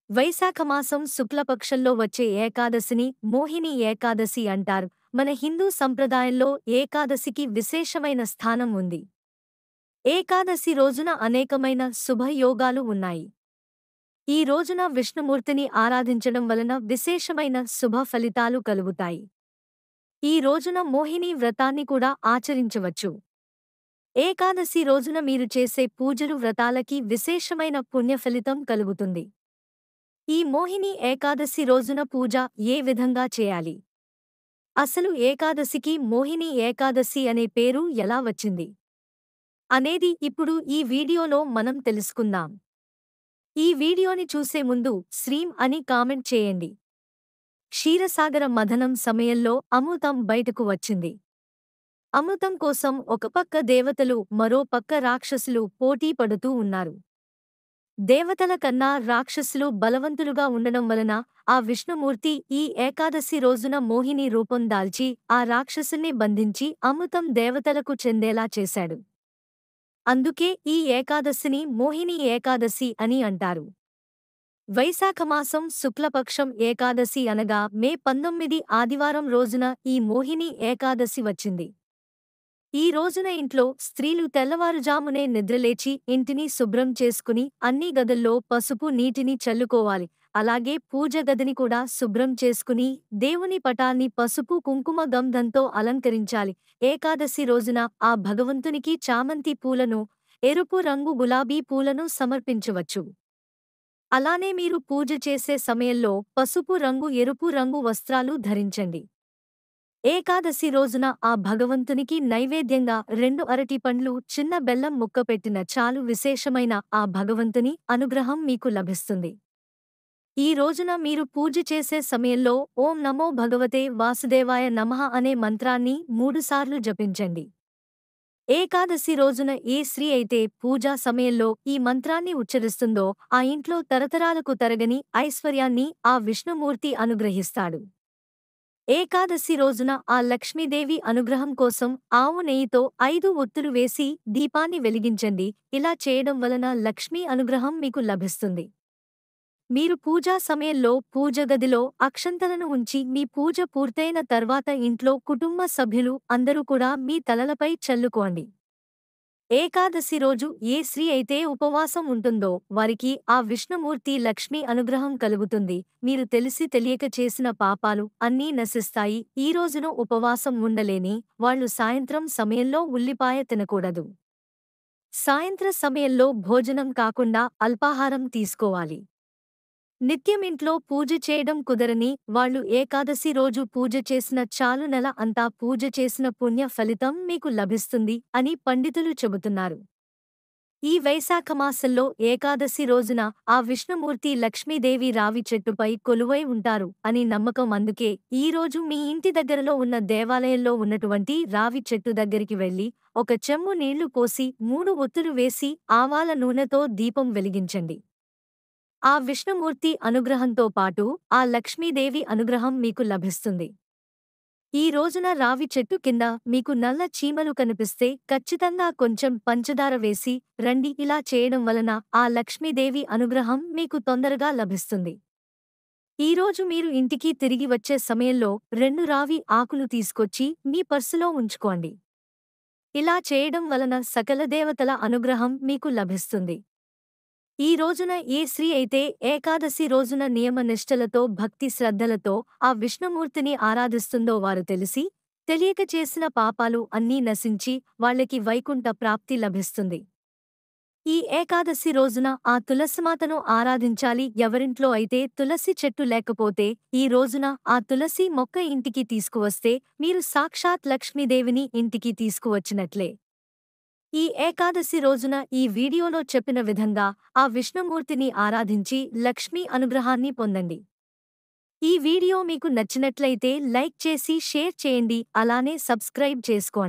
వైశాఖమాసం శుక్లపక్షంలో వచ్చే ఏకాదశిని మోహిని ఏకాదశి అంటారు. మన హిందూ సంప్రదాయంలో ఏకాదశికి విశేషమైన స్థానం ఉంది. ఏకాదశి రోజున అనేకమైన శుభయోగాలు ఉన్నాయి. ఈ రోజున విష్ణుమూర్తిని ఆరాధించడం వలన విశేషమైన శుభ ఫలితాలు కలుగుతాయి. ఈ రోజున మోహిని వ్రతాన్ని కూడా ఆచరించవచ్చు. ఏకాదశి రోజున మీరు చేసే పూజలు వ్రతాలకి విశేషమైన పుణ్యఫలితం కలుగుతుంది. ఈ మోహిని ఏకాదశి రోజున పూజ ఏ విధంగా చేయాలి? అసలు ఏకాదశికి మోహిని ఏకాదశి అనే పేరు ఎలా వచ్చింది అనేది ఇప్పుడు ఈ వీడియోలో మనం తెలుసుకుందాం. ఈ వీడియోని చూసే ముందు శ్రీం అని కామెంట్ చేయండి. క్షీరసాగర మథనం సమయంలో అమృతం బయటకు వచ్చింది. అమృతం కోసం ఒక పక్క దేవతలు మరో పక్క రాక్షసులు పోటీ పడుతూ ఉన్నారు. దేవతల కన్నా రాక్షసులు బలవంతులుగా ఉండడం వలన ఆ విష్ణుమూర్తి ఈ ఏకాదశి రోజున మోహిని రూపం దాల్చి ఆ రాక్షసుల్ని బంధించి అమృతం దేవతలకు చెందేలా చేశాడు. అందుకే ఈ ఏకాదశిని మోహిని ఏకాదశి అని అంటారు. వైశాఖమాసం శుక్లపక్షం ఏకాదశి అనగా మే 19 ఆదివారం రోజున ఈ మోహిని ఏకాదశి వచ్చింది. ఈ రోజున ఇంట్లో స్త్రీలు తెల్లవారుజామునే నిద్రలేచి ఇంటిని శుభ్రం చేసుకుని అన్ని గదుల్లో పసుపు నీటిని చల్లుకోవాలి. అలాగే పూజ గదిని కూడా శుభ్రం చేసుకుని దేవుని పటాన్ని పసుపు కుంకుమ గంధంతో అలంకరించాలి. ఏకాదశి రోజున ఆ భగవంతునికి చామంతి పూలను, ఎరుపు రంగు గులాబీ పూలను సమర్పించవచ్చు. అలానే మీరు పూజ చేసే సమయంలో పసుపు రంగు, ఎరుపు రంగు వస్త్రాలు ధరించండి. ఏకాదశి రోజున ఆ భగవంతునికి నైవేద్యంగా 2 అరటిపండ్లు, చిన్న బెల్లం ముక్క పెట్టిన చాలు. విశేషమైన ఆ భగవంతుని అనుగ్రహం మీకు లభిస్తుంది. ఈ రోజున మీరు పూజ చేసే సమయంలో ఓం నమో భగవతే వాసుదేవాయ నమః అనే మంత్రాన్ని 3 సార్లు జపించండి. ఏకాదశి రోజున ఏ స్త్రీ అయితే పూజా సమయంలో ఈ మంత్రాన్ని ఉచ్చరిస్తుందో ఆ ఇంట్లో తరతరాలకు తరగని ఐశ్వర్యాన్ని ఆ విష్ణుమూర్తి అనుగ్రహిస్తాడు. ఏకాదశి రోజున ఆ లక్ష్మీదేవి అనుగ్రహం కోసం ఆవు నెయ్యితో 5 ఒత్తులు వేసి దీపాన్ని వెలిగించండి. ఇలా చేయడం వలన లక్ష్మీ అనుగ్రహం మీకు లభిస్తుంది. మీరు పూజా సమయంలో పూజ గదిలో అక్షంతలను ఉంచి మీ పూజ పూర్తయిన తర్వాత ఇంట్లో కుటుంబ సభ్యులు అందరూ కూడా మీ తలలపై చల్లుకోండి. ఏకాదశి రోజు ఏ స్త్రీ అయితే ఉపవాసం ఉంటుందో వారికి ఆ విష్ణుమూర్తి లక్ష్మీ అనుగ్రహం కలుగుతుంది. మీరు తెలిసి తెలియక చేసిన పాపాలు అన్నీ నశిస్తాయి. ఈ రోజున ఉపవాసం ఉండలేని వాళ్ళు సాయంత్రం సమయంలో ఉల్లిపాయ తినకూడదు. సాయంత్ర సమయంలో భోజనం కాకుండా అల్పాహారం తీసుకోవాలి. నిత్యం ఇంట్లో పూజ చేయడం కుదరని వాళ్ళు ఏకాదశి రోజు పూజ చేసిన చాలు, నెల అంతా పూజ చేసిన పుణ్య ఫలితం మీకు లభిస్తుంది అని పండితులు చెబుతున్నారు. ఈ వైశాఖమాసంలో ఏకాదశి రోజున ఆ విష్ణుమూర్తి లక్ష్మీదేవి రావి చెట్టుపై కొలువై ఉంటారు అని నమ్మకం. అందుకే ఈ రోజు మీ ఇంటి దగ్గరలో ఉన్న దేవాలయంలో ఉన్నటువంటి రావి చెట్టు దగ్గరికి వెళ్లి ఒక చెంబు నీళ్లు పోసి 3 ఒత్తులు వేసి ఆవాల నూనెతో దీపం వెలిగించండి. ఆ విష్ణుమూర్తి అనుగ్రహంతో పాటు ఆ లక్ష్మీదేవి అనుగ్రహం మీకు లభిస్తుంది. ఈ రోజున రావి చెట్టు కింద మీకు నల్ల చీమలు కనిపిస్తే ఖచ్చితంగా కొంచెం పంచదార వేసి రండి. ఇలా చేయడం వలన ఆ లక్ష్మీదేవి అనుగ్రహం మీకు తొందరగా లభిస్తుంది. ఈరోజు మీరు ఇంటికి తిరిగి వచ్చే సమయంలో 2 రావి ఆకులు తీసుకొచ్చి మీ పర్సులో ఉంచుకోండి. ఇలా చేయడం వలన సకల దేవతల అనుగ్రహం మీకు లభిస్తుంది. ఈ రోజున ఏ స్త్రీ అయితే ఏకాదశి రోజున నియమ నిష్ఠలతో భక్తి శ్రద్ధలతో ఆ విష్ణుమూర్తిని ఆరాధిస్తుందో వారు తెలిసి తెలియక చేసిన పాపాలు అన్నీ నశించి వాళ్ళకి వైకుంఠ ప్రాప్తి లభిస్తుంది. ఈ ఏకాదశి రోజున ఆ తులసిమాతను ఆరాధించాలి. ఎవరింట్లో అయితే తులసి చెట్టు లేకపోతే ఈ రోజున ఆ తులసి మొక్క ఇంటికి తీసుకువస్తే మీరు సాక్షాత్ లక్ష్మీదేవిని ఇంటికి తీసుకువచ్చినట్లే. ఈ ఏకాదశి రోజున ఈ వీడియోలో చెప్పిన విధంగా ఆ విష్ణుమూర్తిని ఆరాధించి లక్ష్మీ అనుగ్రహాన్ని పొందండి. ఈ వీడియో మీకు నచ్చినట్లయితే లైక్ చేసి షేర్ చేయండి. అలానే సబ్స్క్రైబ్ చేసుకోండి.